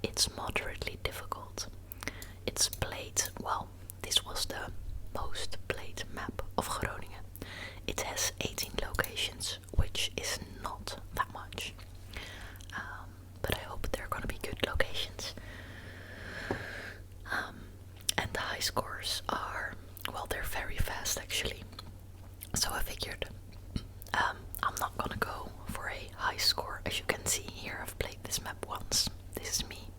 it's moderately difficult. It's played, well, this was the most played map of Groningen. It has 18 locations, which is not that much. But I hope they're gonna be good locations. And the high scores are, well, they're very fast actually. So I figured I'm not gonna go for a high score. As you can see here, I've played this map once. This is me.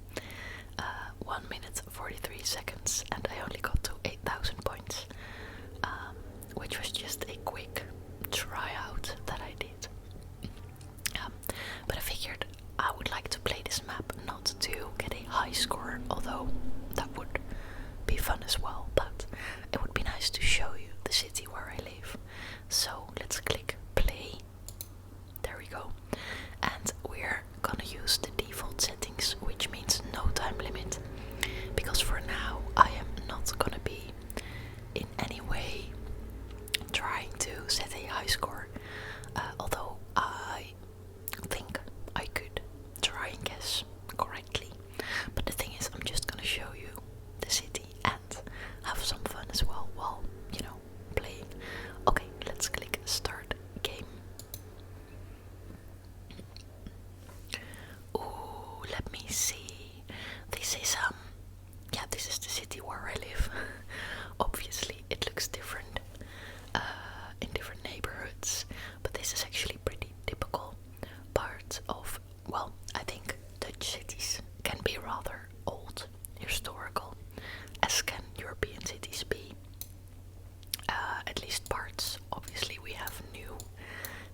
1 minute 43 seconds, and I only got to 8,000 points, which was just a quick tryout that I did. But I figured I would like to play this map not to get a high score, although that would be fun as well, but it would be nice to show you the city where I live. So let's click play. There we go. And we're gonna use the default settings, which means no time limit, because for now I am not gonna be in any way trying to set a high score, although I think I could try and guess correctly. But the thing is, I'm just gonna show you the city and have some fun as well while, playing. Okay, let's click start game. Ooh, let me see. This is this is the city where I live. Obviously it looks different in different neighborhoods, but this is actually pretty typical part of, well, I think Dutch cities can be rather old, historical, as can European cities be. At least parts. Obviously we have new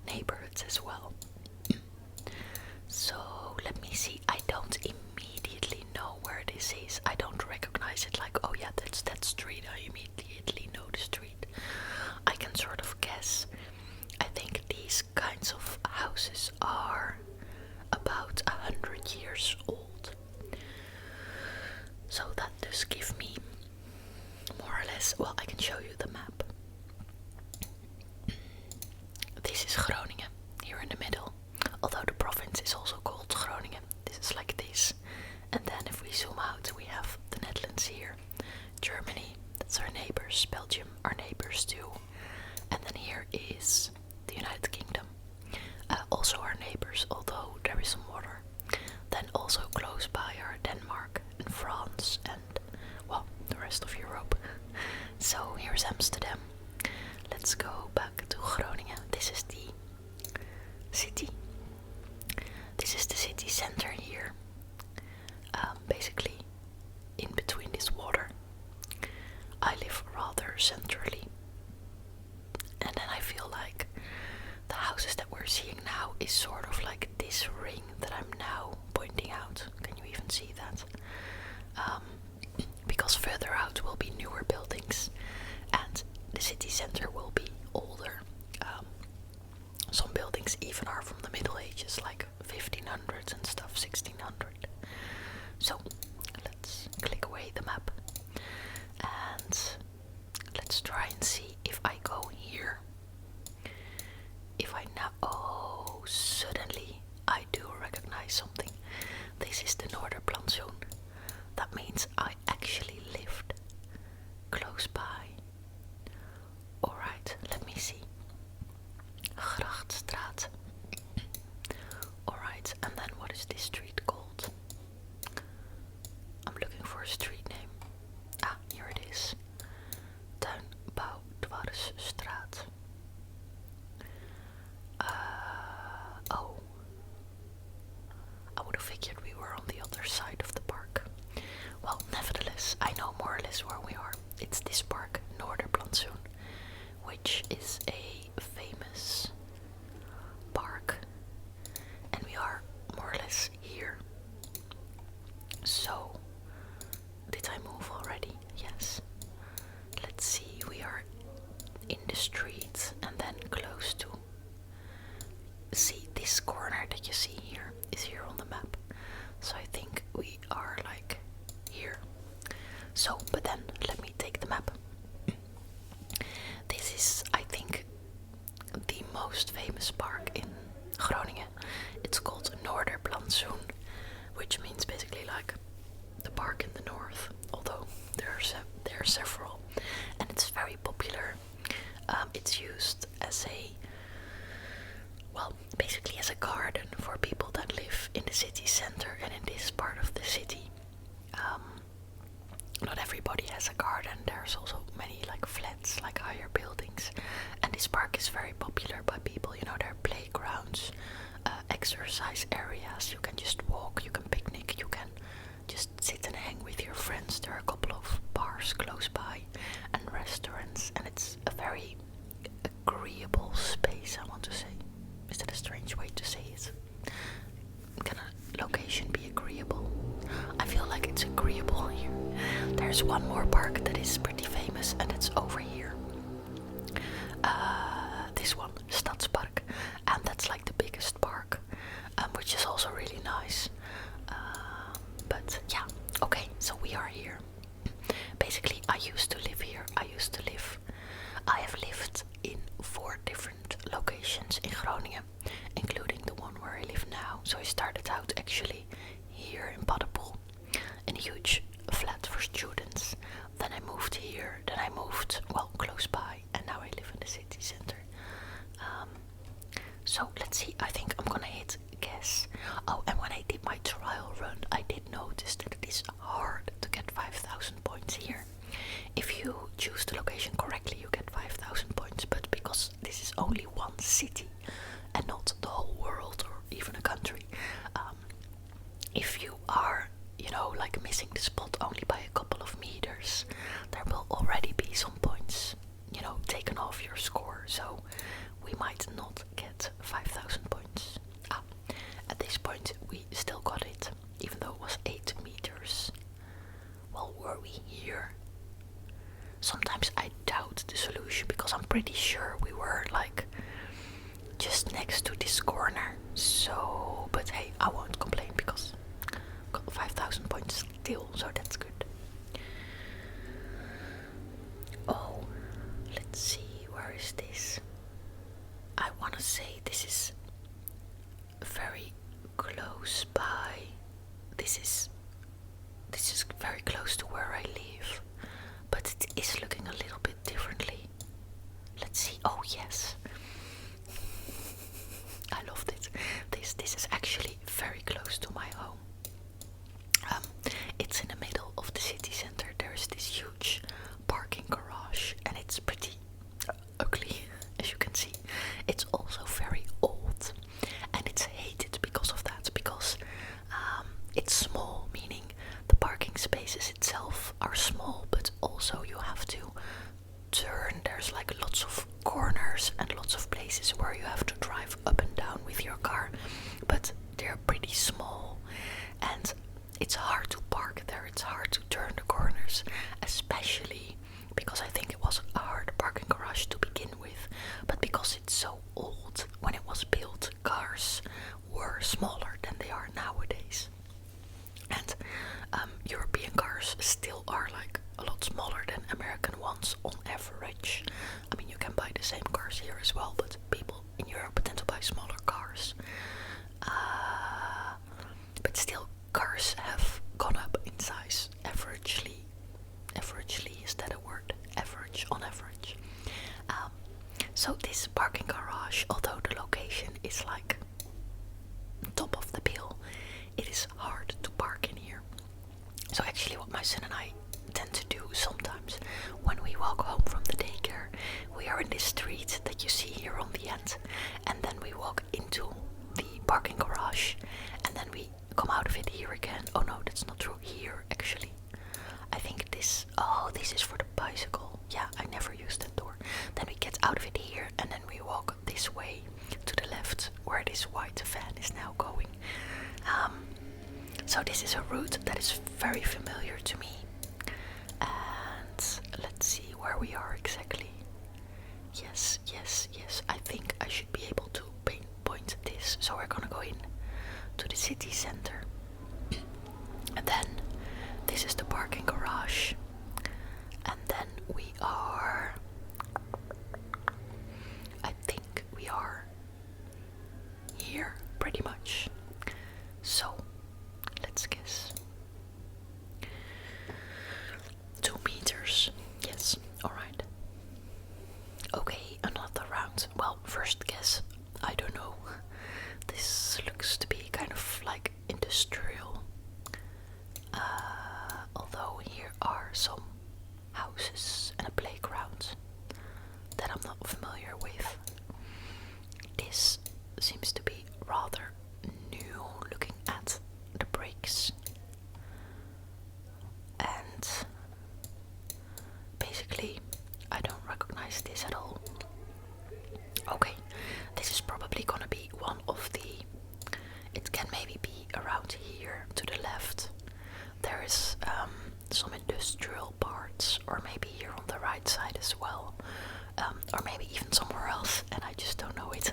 neighborhoods as well. So let me see. I don't immediately know where this is. I don't recognize it like, oh yeah, that's that street. I immediately know the street. I can sort of guess. I think these kinds of houses are about 100 years old. So that does give me more or less, well, I can show you the map. This is Groningen, here in the middle. Although the province is also called Groningen. This is like this. And then if we zoom out, we have the Netherlands here. Germany, that's our neighbors. Belgium, our neighbors too. And then here is the United Kingdom. Also our neighbors, although there is some water. Then also close by are Denmark and France and, well, the rest of Europe. So here's Amsterdam. Let's go back to Groningen. This is the city. This is the city center here. Basically in between this water. I live rather centrally. And then I feel like the houses that we're seeing now is sort of like this ring that I'm now pointing out. Can you even see that? Because further out will be newer buildings and the city center will be older. Some buildings even are from the Middle Ages, like 1500s and stuff, 1600. So let's click away the map and let's try and see if I go here. If I now, oh, suddenly I do recognize something. This is the Noorderplantsoen. That means I actually lived close by. Alright, let me see. Grachtstraat. Alright, and then what is this street called? I'm looking for a street name. Ah, here it is. Tuinbouwdwarsstraat. Oh. I would have figured we were on the other side of the park. Well, nevertheless, I know more or less where we are. It's this park, Noorderplantsoen, which is a famous park. And we are more or less here. So, did I move already? Yes. Let's see, we are in the street and then close to. See, this corner that you see here is here on the map. So I think we are like here. So, but then let has a garden. There's also many like flats, like higher buildings, and this park is very popular by people. You know, there are playgrounds, exercise areas. You can just walk, you can picnic, you can just sit and hang with your friends. There are a couple of bars close by and restaurants, and it's a very agreeable space, I want to say. Is that a strange way to say it? Can a location be agreeable? I feel like it's agreeable here. There's one more park that is pretty famous, and it's over here. This one, Stadspark, and that's like the biggest park, which is also really nice. But yeah, okay, so we are here. Basically, I used to live here. I have lived in 4 different locations in Groningen, including the one where I live now. So I started out actually here in Paddepoel, in a huge flat for students. Then I moved here, then I moved, well, close by, and now I live in the city center. So let's see, I think I'm gonna hit guess. Oh, and when I did my trial run, I did notice that it is hard to get 5,000 points here. If you choose the location correctly, you get 5,000 points, but because this is only one city and not the whole world or even a country, if you are, you know, like missing the spot only by a couple of meters, there will already be some points, you know, taken off your score, so we might not get 5,000 points. At this point we still got it, even though it was 8 meters. Well, were we here? Sometimes I doubt the solution, because I'm pretty sure we were like just next to this corner. So, but hey, I won't complain because I got 5,000 points still, so that's good. Oh, let's see, where is this? I want to say this is very close by. This is very close to where I live, but it is looking a little bit differently. Let's see. Oh yes, I loved it. This is actually very close to my home. It's in the middle of the city center. There's this huge parking garage, and it's pretty ugly, as you can see. It's also very old, and it's hated because of that, because it's small, meaning the parking spaces itself are small, but also you have to turn. There's like lots of corners and lots of places where you have to drive up and down with your car, but they're pretty small, and it's hard to park there. It's hard to turn the corners, especially because I think it was a hard parking garage to begin with, but because it's so old. When it was built, cars were smaller than they are nowadays, and European cars still are like a lot smaller than American ones on average. I mean, you can buy the same cars here as well, but people in Europe tend to buy smaller cars. But still, cars have gone up in size averagely. Averagely, is that a word? Average, on average. So this parking garage, although the location is like top of the bill, it is hard to park in here. So actually what my son and I tend to do sometimes when we walk home from the daycare, we are in this street that you see here on the end, and then we walk into the parking garage, and then we come out of it here again. Oh no, that's not true. Here actually, I think this, oh, this is for the bicycle. Yeah, I never used that door. Then we get out of it here, and then we walk this way to the left where this white van is now going. So this is a route that is very familiar to me, and let's see where we are exactly. Yes, I think I should be able to pinpoint this. So we're gonna go in to the city center, and then this is the parking garage, and then we are, I think we are here pretty much. So let's guess. 2 meters. Yes, alright. Okay, another round. Well, first guess, I don't know. This looks to be kind of like industrial. Although here are some seems to be rather new looking at the bricks. And basically, I don't recognize this at all. Okay, this is probably gonna be one of the... It can maybe be around here to the left. There is some industrial parts, or maybe here on the right side as well. Or maybe even somewhere else, and I just don't know it.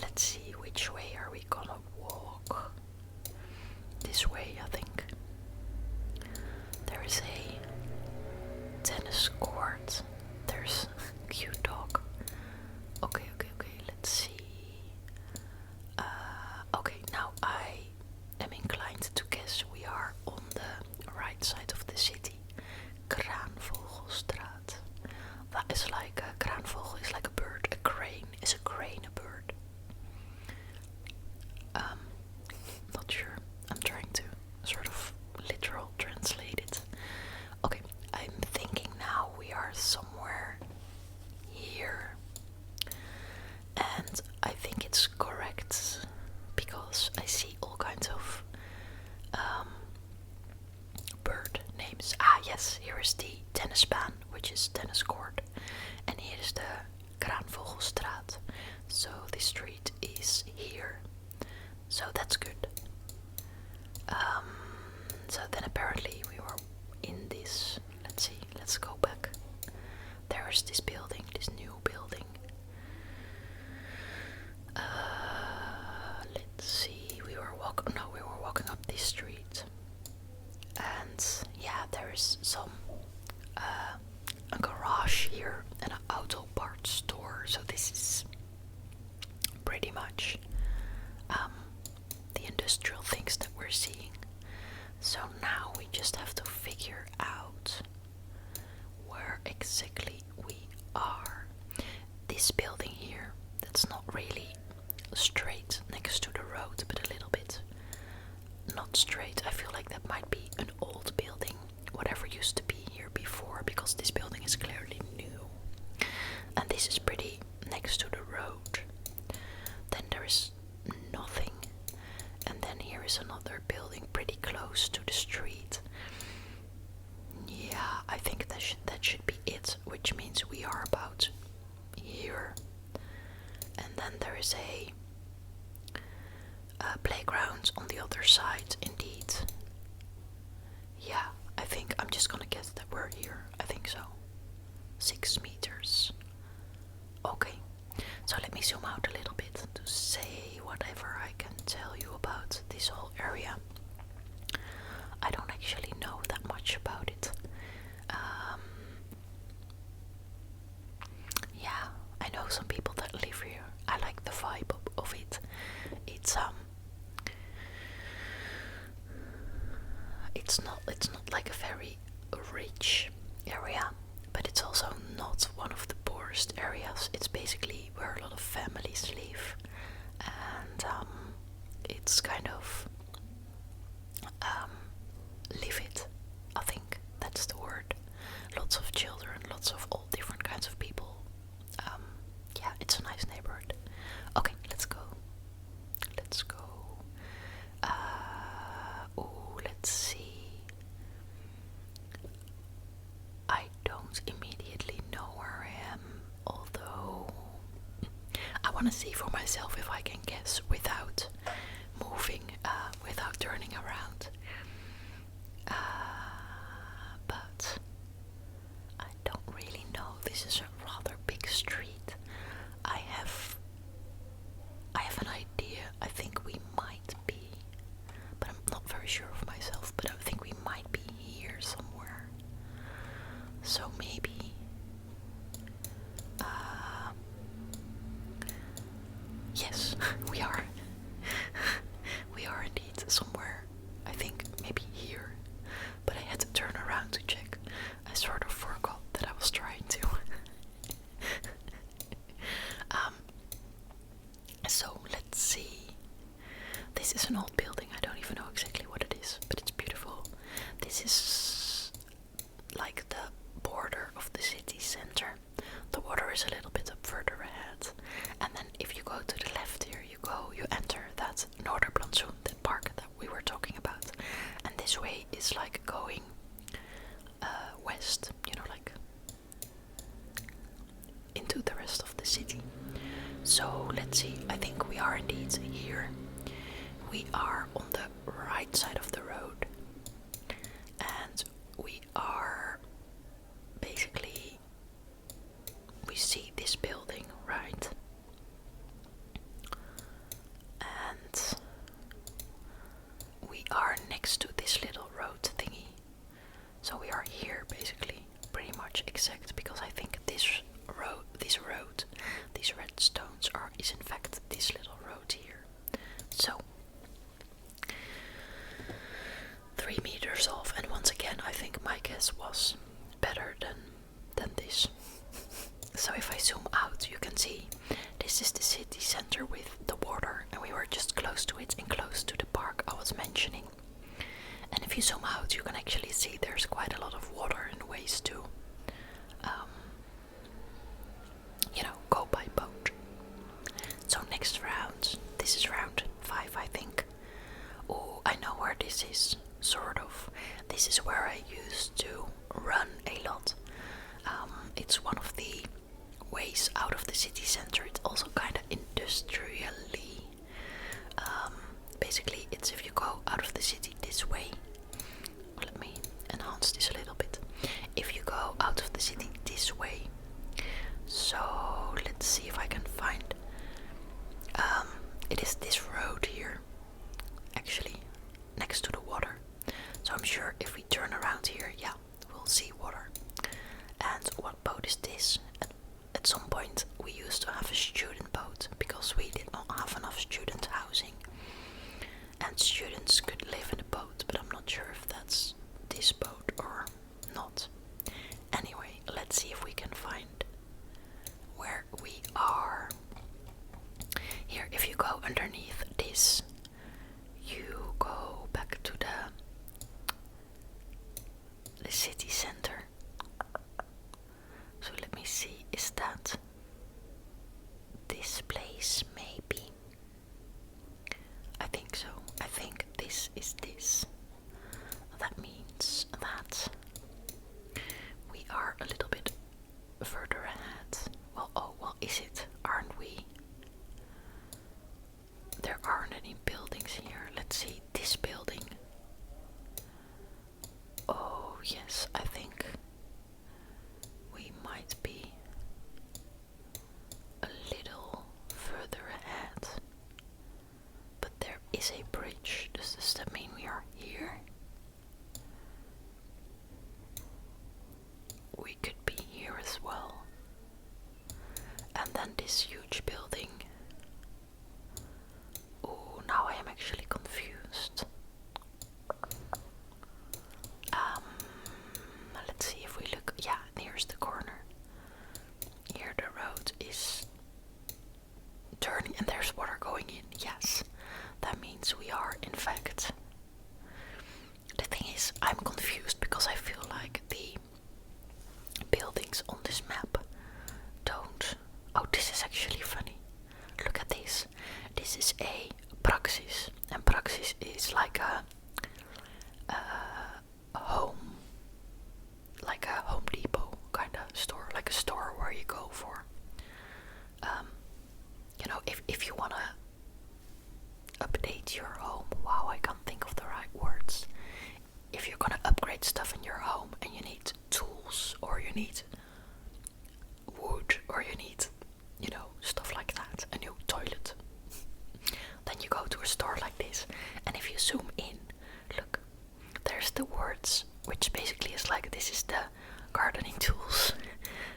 Let's see, which way are we gonna walk? This way, I think. There is a tennis court. There's a cute dog. Okay, let's see. Okay, now I am inclined to guess we are on the right side of the city. Kraanvogelstraat. That is like a kraanvogel is like a bird. A crane is a crane, a bird. Not sure. I'm trying to sort of literal translate it. Okay, I'm thinking now we are somewhere here. And I think it's correct because I see all kinds of bird names. Ah yes, here is the tennisbaan, which is tennis court. And here is the Kraanvogelstraat. So the street is here. So that's good. So then apparently we were in this. Let's see, let's go back. There is this building, this new building. Let's see, we were walking up this street. And yeah, there is some a garage here and an auto parts store. So this is pretty much the industrial things that we're seeing. So now we just have to figure out where exactly we are. This building here, that's not really straight next to the road, but a little bit not straight. I feel like that might be an old building, whatever used to be here before, because this building is clearly new. And this is pretty next to the road. Then there is nothing. And then here is another building pretty close to the street. Yeah, I think that should be it, which means we are about here. And then there is a playground on the other side, indeed. Yeah, I think I'm just gonna guess that we're here. I think so. 6 meters. Okay, so let me zoom out a little bit to say whatever I can tell you about this whole area. I don't actually know that much about it. Yeah, I know some people that live here. I like the vibe of it. It's not like a very rich area, but it's also not one of the poorest areas. It's basically where a lot of families live, and it's kind of live it. I think that's the word. Lots of children, lots of all different kinds of people. Yeah, it's a nice neighborhood. Okay, let's go. Let's see. I don't immediately know where I am, although I want to see for myself if I can guess without moving, without turning around. But I don't really know. This is a rather big street. I have an idea. I think we might be, but I'm not very sure of myself, but I think we might be here somewhere. So maybe yes, we are. We are indeed somewhere. I think maybe here, but I had to turn around to check. I sort of forgot that I was trying to. So let's see. This is an old building. I don't even know exactly what it is, but it's beautiful. This is like the border of the city center. The water is a little bit up further ahead, and then if you go to the left, this way is like going west, you know, like into the rest of the city. So let's see, I think we are indeed here. We are on the right side of the road, and we are basically, we see this building, right? And we are next to this little road thingy. So we are here basically, pretty much exact, because I think this road, these red stones is in fact this little road here. So 3 meters off, and once again I think my guess was better than this. So if I zoom out, you can see this is the city center with the water, and we were just close to it and close to the park I was mentioning. And if you zoom out, you can actually see there's quite a lot of water and ways to go by boat. So next round, this is round 5 I think. Oh, I know where this is, sort of. This is where I used to run a lot. It's one of the ways out of the city center. It's also kind of industrially. Basically, it's if you go out of the city this way. Let me enhance this a little bit. If you go out of the city this way, so let's see if I can find. It is this road here, actually, next to the water. So I'm sure if we turn around here, yeah, we'll see water. And what boat is this? At some point we used to have a student boat because we did not have enough student housing, and students could live in a boat, but I'm not sure if that's this boat or not. Anyway, let's see if we can find where we are. Here, if you go underneath this, you go back to the city center. So let me see, is that this place maybe? I think so. I think this is this. That means that we are a little bit further ahead. Well, is it? Aren't we? There aren't any buildings here. Let's see, this building. Oh, yes, I think we might be a little further ahead. But there is a bridge. Does that mean we are here? We could be here as well. And then this huge building. Oh, now I am actually confused. Let's see if we look. Yeah, here's the corner. Here the road is turning and there's water going in. Yes, that means we are in fact. The thing is, I'm confused because I feel like the buildings on this map don't. Oh, this is actually funny. Look at this. This is a Praxis, and Praxis is like a home, like a Home Depot kind of store, like a store where you go for, if you wanna update your home. Wow, I can't think of the right words. If you're gonna upgrade stuff in your home and you need tools, or you need wood, or you need, stuff like that, a new toilet, then you go to a store like this, and if you zoom in, look, there's the words, which basically is like, this is the gardening tools,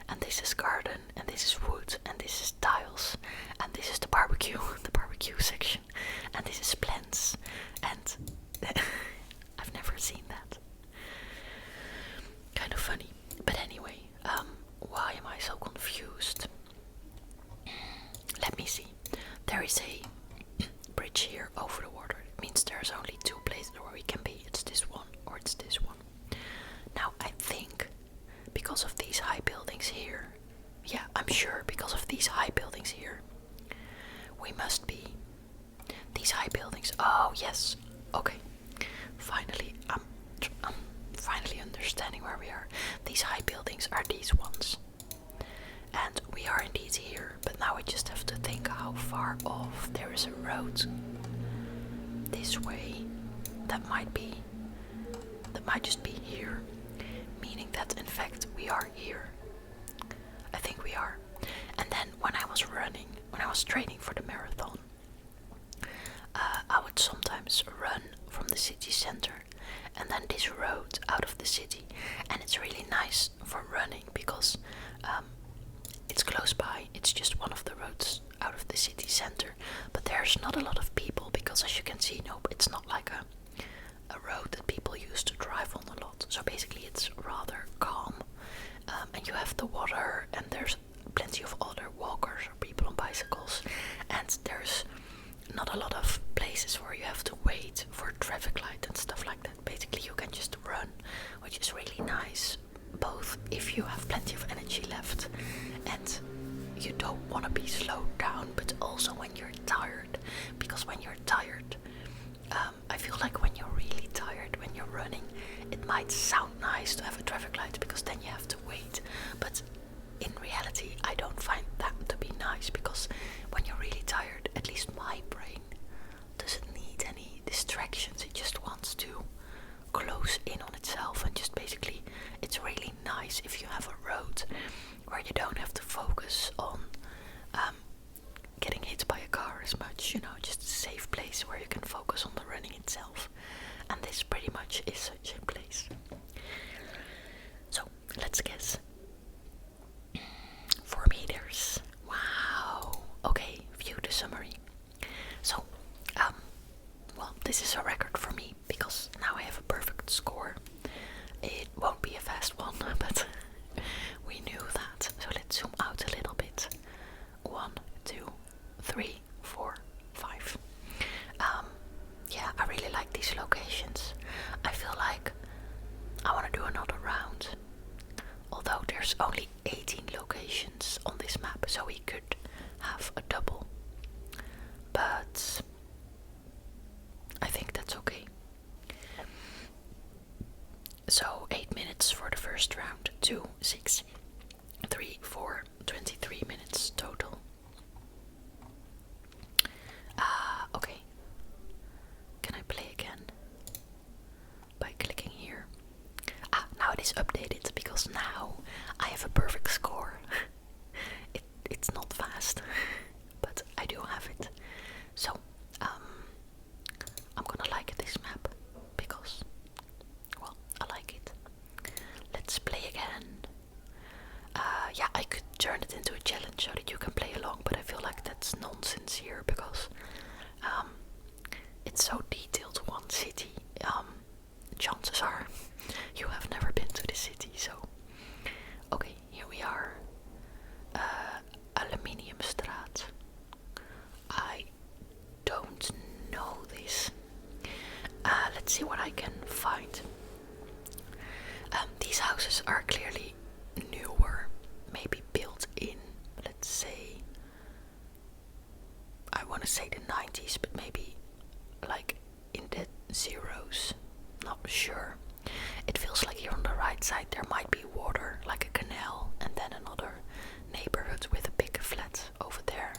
and this is garden, and this is wood, and this is tiles, and this is the barbecue section, and this is plants, and I've never seen that. Kind of funny. But anyway, why am I so confused? Let me see. There is a bridge here over the water. It means there's only 2 places where we can be. It's this one or it's this one. Now I think because of these high buildings here, yeah, I'm sure because of these high buildings here, we must be these high buildings. Oh yes, okay. Finally, I'm these high buildings are these ones. And we are indeed here, but now I just have to think how far off there is a road this way. That might just be here, meaning that in fact we are here. I think we are. And then when I was training for the marathon, I would sometimes run from the city center and then this road out of the city, and it's really nice for running because it's close by. It's just one of the roads out of the city center, but there's not a lot of people because, as you can see, no, it's not like a road that people used to drive on a lot. So basically it's rather calm, and you have the water, and there's plenty of other walkers or people on bicycles, and there's not a lot of places where you have to wait for a traffic light and stuff like that. Basically you can just run, which is really nice, both if you have plenty of energy left and you don't want to be slowed down, but also when you're tired, because when you're tired, I feel like when you're really tired, when you're running, it might sound nice to have a traffic light because then you have to wait, but in reality I don't find that to be nice, because when you're really tired, at least my brain doesn't need any distractions. It just wants to close in on itself, and just basically it's really nice if you have a road where you don't have to focus on getting hit by a car as much, just a safe place where you can focus on the running itself. And this pretty much is such a place. So let's guess. For me there's, wow, okay, view the summary. So well, this is a record for me because now I have a perfect score. It won't be a fast one, but we knew that. So let's zoom out a little bit. 1, 2, 3, 4, 5. Yeah, I really like these locations. I feel like I want to do another round. Although there's only 18 locations on this map, so we could have a double. But I think that's okay. So 8 minutes for the first round, 2, 6, 3, 4, 23 minutes total. Okay. Can I play again? By clicking here. Now it is updated because now I have a perfect score. It's not fast, but I do have it. So, I'm gonna like this map because, well, I like it. Let's play again. Yeah, I could turn it into a challenge so that you can play along, but I feel like that's nonsense here because it's so detailed, one city. Chances are you have never been to the city, so okay, here we are. Aluminiumstraat. I don't know this. Let's see what I can find. These houses are clearly newer, maybe built in, let's say, I want to say the 90s, but maybe like in the zeros, not sure. It feels like here on the right side there might be water, like a canal, and then another neighborhood with a big flat over there.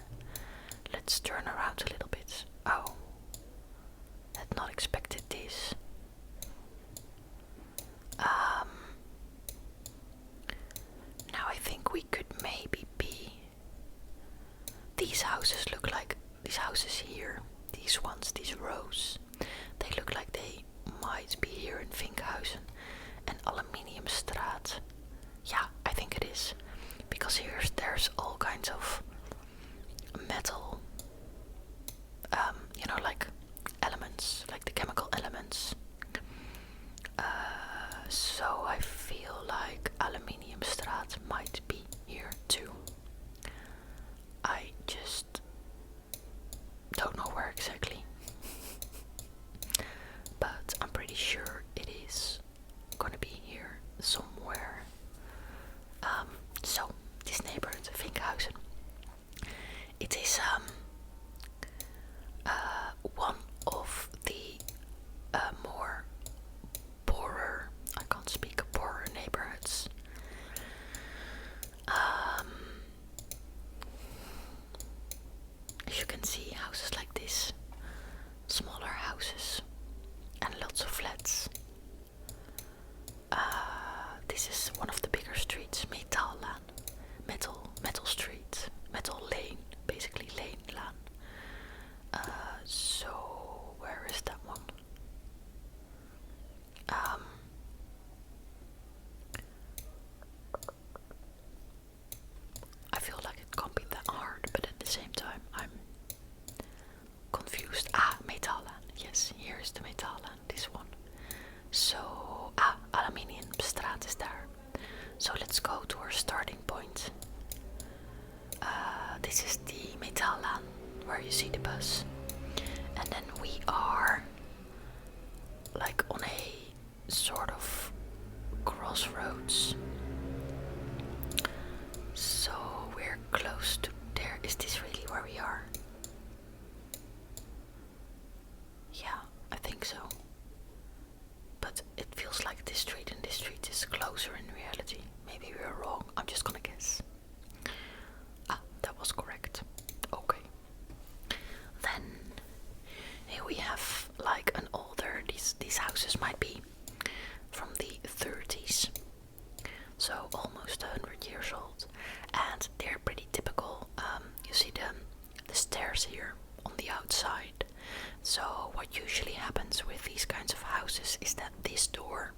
Let's turn around a little bit. Oh, had not expected this. Now I think we could maybe be. These houses look like, these houses here, these ones, these rows, they look like they might be here in Vinkhuizen. And Aluminiumstraat, yeah, I think it is, because there's all kinds of metal, like elements, like the chemical elements. So I feel like Aluminiumstraat might be here too. I just don't know where exactly, but I'm pretty sure it is gonna be here somewhere. So this neighborhood, Vinkhuizen, it is one of the more poorer, I can't speak, poorer neighborhoods sort of crossroads. So we're close to there. Is this really where we are? Yeah, I think so. But it feels like this street and this street is closer in reality. Maybe we are wrong. I'm just gonna guess. Ah, that was correct. Okay. Then here we have like an older, these houses might be from the 30s. So almost 100 years old. And they're pretty typical. You see the stairs here on the outside. So what usually happens with these kinds of houses is that this door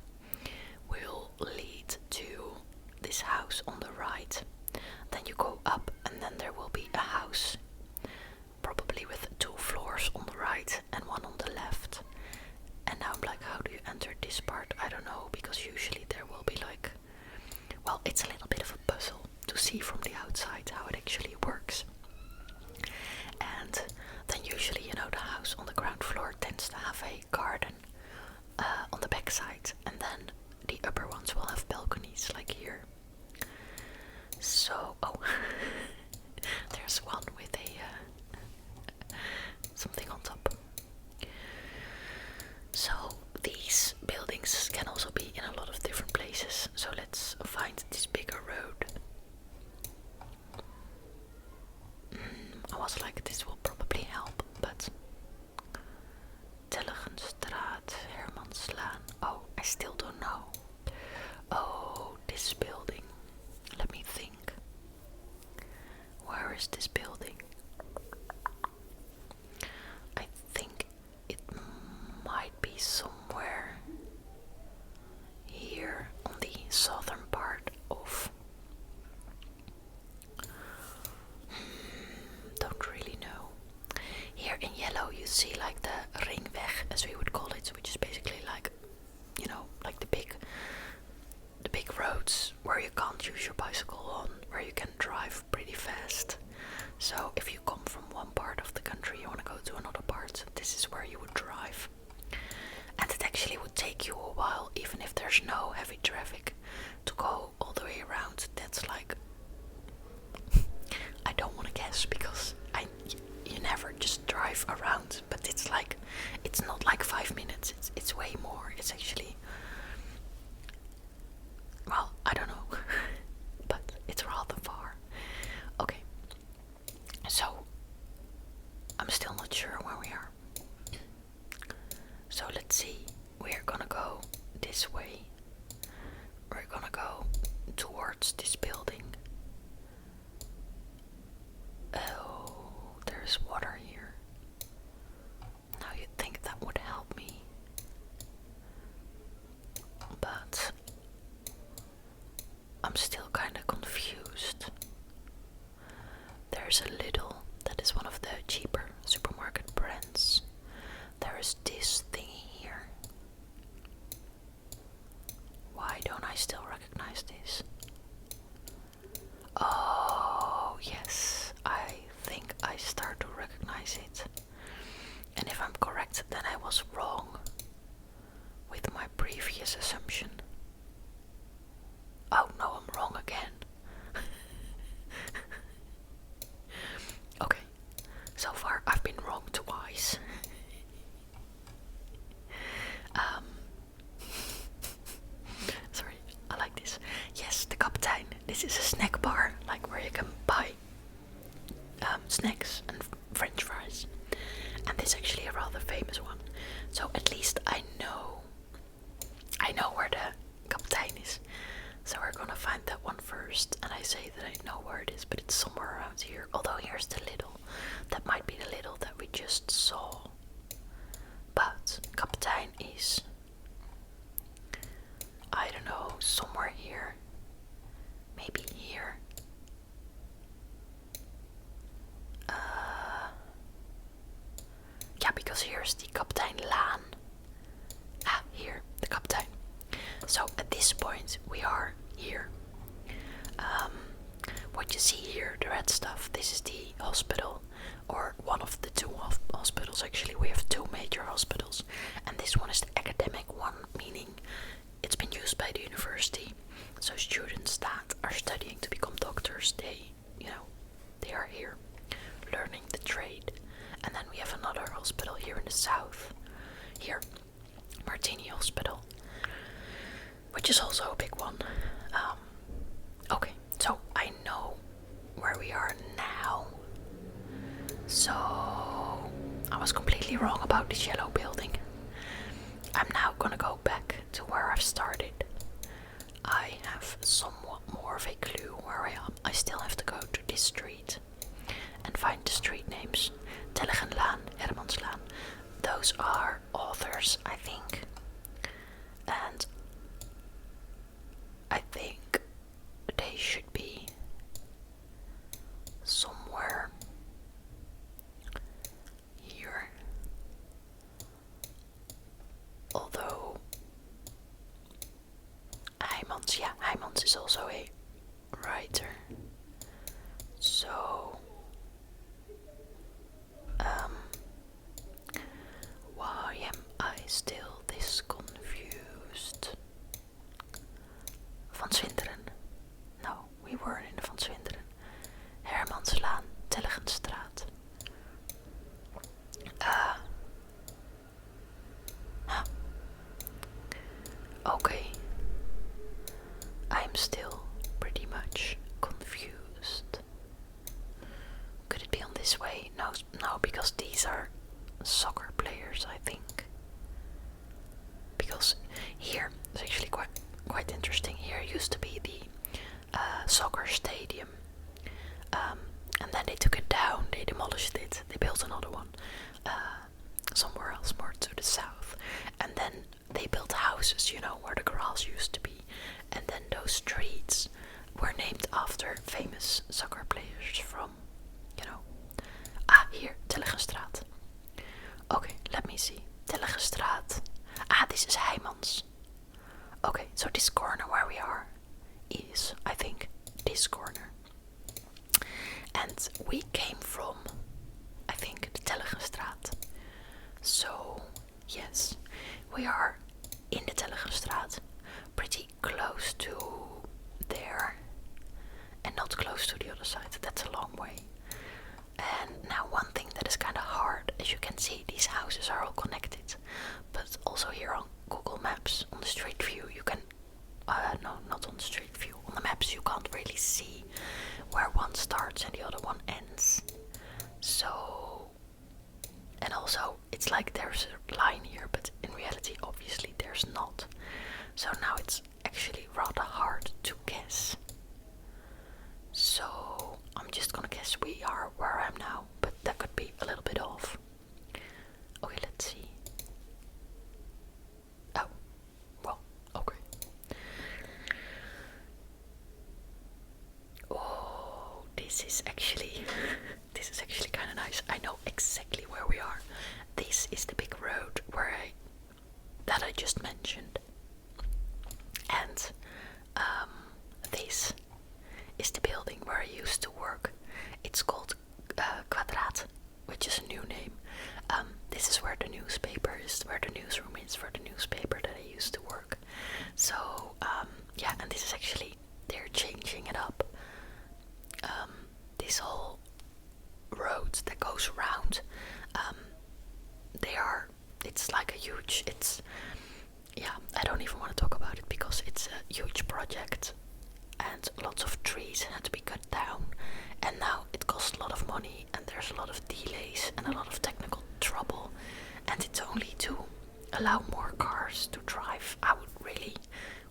will lead to this house on the right. Then you go up and then there will be a house, probably with 2 floors on the right and 1 on the left. And now I'm like, how do you enter this part? I don't know, because usually there will be like, well, it's a little bit of a puzzle to see from the outside how it actually works. And then usually, you know, the house on the ground floor tends to have a garden on the back side, and then the upper ones will have balconies like here. So, oh, there's one with a something on top. So these buildings can also be in a lot of different places. So let's find this bigger road. I was like, this will probably help, but Telligenstraat, Hermanslaan. Oh, I still don't know. Oh, this building. Let me think. Where is this building? I think it might be somewhere here on the southern part of. Don't really know. Here in yellow you see like the ringweg, as we would call it, which is basically like, you know, like the big roads where you can't use your bicycle on, where you can drive pretty fast. So if you come from one part of the country, you want to go to another part, this is where you would drive. And it actually would take you a while, even if there's no heavy traffic, to go all the way around. That's like, I don't want to guess, because you never just drive around, but it's like, it's not like 5 minutes, it's way more. It's actually, well, I don't know, but it's rather far. Okay, so I'm still not sure where we are. So let's see, we're gonna go this way. We're gonna go towards this building. Oh, there's water here. Now you'd think that would help me, but I'm still kinda confused. There's a Lidl, that is one of the cheaper supermarket brands. There is this thing here. Why don't I still recognize this? Oh, yes, I think I start to recognize it. And if I'm correct, then I was wrong with my previous assumption. Oh no, I'm wrong again. Okay, so far I've been wrong twice. Sorry, I like this. Yes, the Kapitein. This is a snack bar, like where you can buy snacks and French fries. And this is actually a rather famous one. So at least I know where the Kapitein is. So we're gonna find that one first. And I say that I know where it is, but it's somewhere around here. Although here's the Lidl. That might be the Lidl that we just saw. But Kapitein is, I don't know, somewhere here. Maybe here. Yeah, because here's the Kapiteinlaan. Ah, here, the Kapitein. So at this point we are here. What you see here, the red stuff, this is the hospital, or one of the 2 hospitals actually. We have 2 major hospitals, and this one is the academic one, meaning which is also a big one. Okay, so I know where we are now. So I was completely wrong about this yellow building. I'm now gonna go back to where I've started. I have somewhat more of a clue where I am. I still have to go to this street and find the street names. Telegenlaan, Hermanslaan. Those are authors, I think. And I think they should be somewhere here. Although Heijmans is also a writer. So why am I still this confused? Van Swinderen. No, we weren't in Van Swinderen. Hermanslaan, Telegenstraat. Okay. I'm still pretty much confused. Could it be on this way? No, because these are soccer players, I think. Because here, it's actually quite interesting. Here used to be the soccer stadium. And then they took it down, they demolished it, they built another one somewhere else, more to the south. And then they built houses, where the grass used to be. And then those streets were named after famous soccer players from, here, Telegenstraat. Okay, let me see. Telegenstraat. This is Heijmans. Okay, so this corner where we are is, I think, this corner. And we came from, I think, the Telegenstraat. So, yes, we are in the Telegenstraat, pretty close to there, and not close to the other side. That's a long way. And now one thing that is kind of hard, as you can see, these houses are all connected. But also here on Google Maps, on the street view, you can, no, not on the street view, on the maps you can't really see where one starts and the other one ends. So, and also it's like there's a line here, but in reality obviously there's not. So now it's actually rather hard to guess. So I'm just gonna guess we are where I am now, but that could be a little bit off. Okay, let's see. Oh, well, okay. Oh, this is actually kind of nice. I know exactly where we are. This is the big road that I just mentioned, and this is the building where I used to work. It's called Kwadraat, which is a new name. This is where the newspaper is, where the newsroom is for the newspaper that I used to work. So and this is actually, they're changing it up. This whole road that goes around, it's like a huge, I don't even want to talk about it because it's a huge project and lots of trees had to be cut down, and now it costs a lot of money and there's a lot of delays and a lot of technical trouble, and it's only to allow more cars to drive. I would really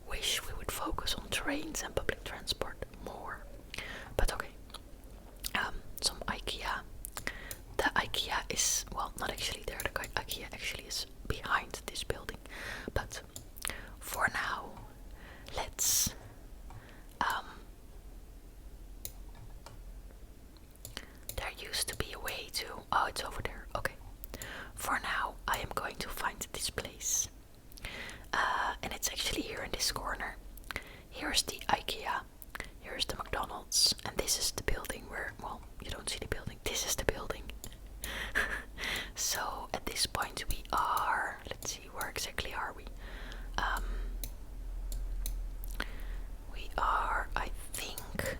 wish we would focus on trains and public transport more. But okay, some IKEA. The IKEA is, well, not actually there, the IKEA actually is behind this building. But for now, let's there used to be a way to, oh, it's over there, okay. For now, I am going to find this place. And it's actually here in this corner. Here's the IKEA, here's the McDonald's, and this is the building where, well, you don't see the building, this is the building. So at this point we are, let's see, where exactly are we? We are, I think,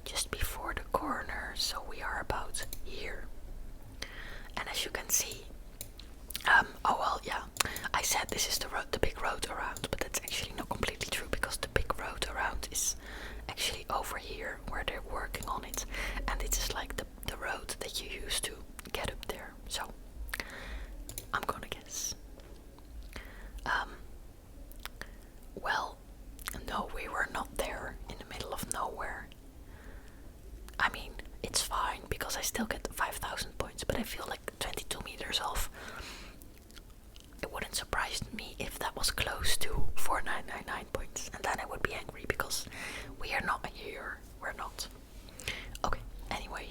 just before the corner, so we are about here. And as you can see, I said this is the road, the big road around, but over here where they're working on it, and it is like the road that you use to get up there. So I'm gonna guess. Well, no, we were not there in the middle of nowhere. I mean, it's fine because I still get 5,000 points, but I feel like 22 meters off. It wouldn't surprise me if that was close to 4,999 points, and then I would be angry because we are not here. We're not. Okay, anyway,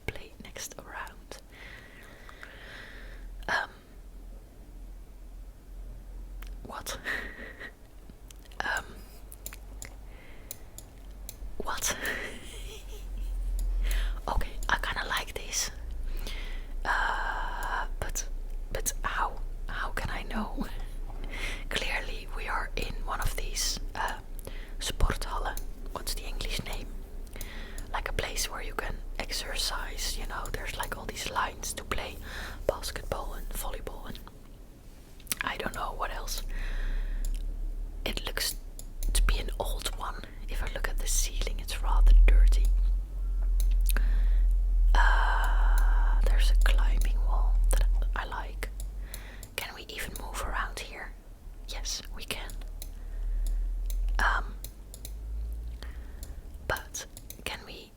play next round. What? What? Okay, I kinda like this. But how can I know? Clearly we are in one of these sporthallen. What's the English name? Like a place where you can exercise, you know, there's like all these lines to play basketball and volleyball and I don't know what else. It looks to be an old one. If I look at the ceiling, it's rather dirty. There's a climbing wall that I like. Can we even move around here? Yes, we can. But can we?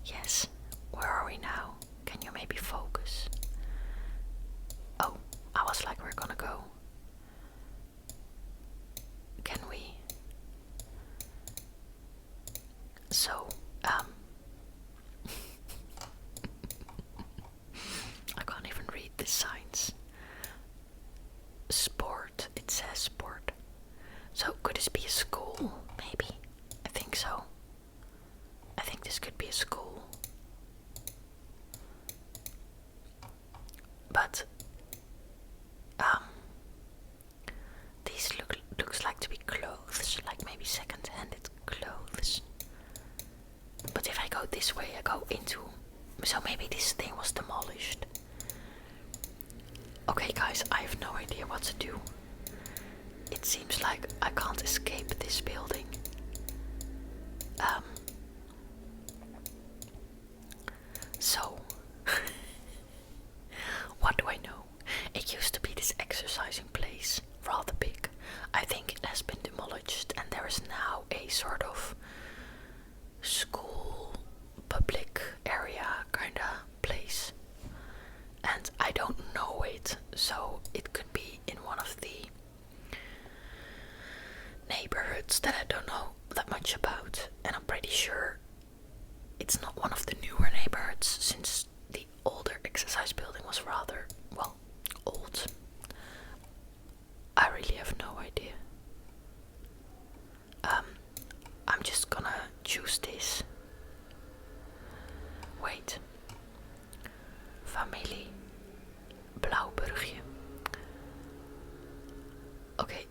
Yes. Where are we now? Can you maybe focus? Oh, I was like, we're gonna go. Can we? So, I can't even read the signs. Sport, it says sport. So, could this be a school? Maybe. I think so. I think this could be a school. But, these looks like to be clothes, like maybe second-handed clothes. But if I go this way, I go into... So maybe this thing was demolished. Okay guys, I have no idea what to do. It seems like I can't escape this building. So... What do I know? It used to be this exercising place, rather big. I think it has been demolished and there is now a sort of school, public area kinda place. And I don't know it, so it could be in one of the neighborhoods that I don't know that much about. And I'm pretty sure it's not one of the newer neighborhoods, since the older exercise building was rather, well, old. I really have no idea. I'm just gonna choose this. Wait. Familie Blauburgje. Okay,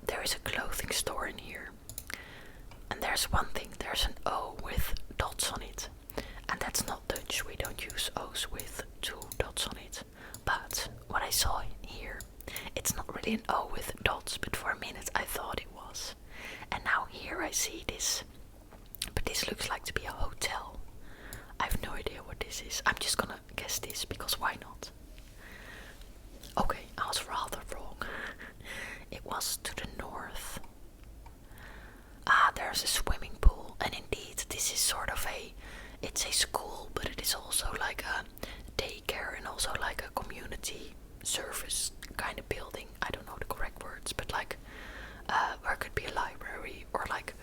there is a clothing store in here. And there's one thing, there's an O with dots on it. And that's not Dutch, we don't use O's with 2 dots on it. But what I saw here, it's not really an O with dots, but for a minute I thought it was. And now here I see this, but this looks like to be a hotel. I have no idea what this is. I'm just gonna guess this, because why not? Okay, I was rather wrong. It was to the north. Ah, there's a swimming pool, and indeed this is sort of it's a school, but it is also like a daycare and also like a community service kind of building. I don't know the correct words, but like where it could be a library, or like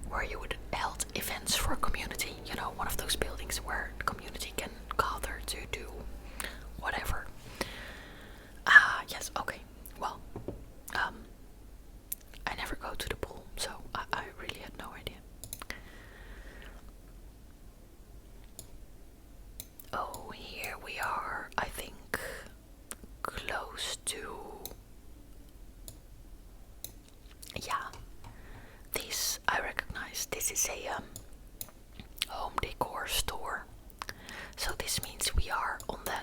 where you would held events for a community, you know, one of those buildings where the community can gather to do whatever. Ah, yes, okay. Well, I never go to the pool, so I really had no idea. Oh, here we are, I think, close to... Yeah, this I recognize. This is a home decor store. So this means we are on the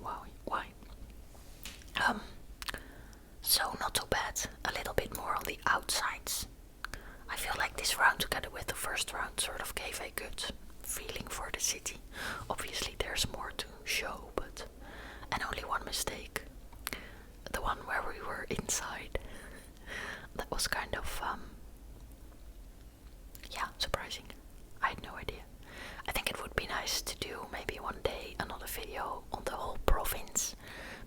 why. So not too bad. A little bit more on the outsides. I feel like this round together with the first round sort of gave a good feeling for the city. Obviously there's more to show, but and only one mistake. The one where we were inside. That was kind of surprising. I had no idea. I think it would be nice to do maybe one day another video on the whole province.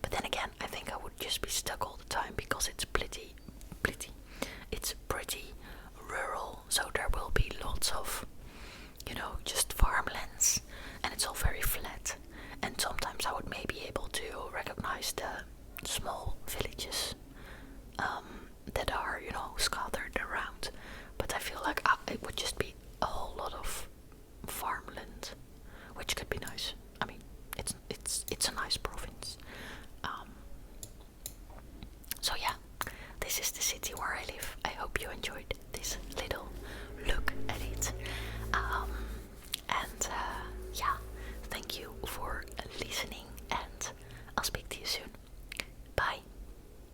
But then again, I think I would just be stuck all the time because it's pretty rural. So there will be lots of, just farmlands, and it's all very flat. And sometimes I would maybe able to recognize the small villages that are, scattered around. But I feel like it would just be a whole lot of farmland, which could be nice.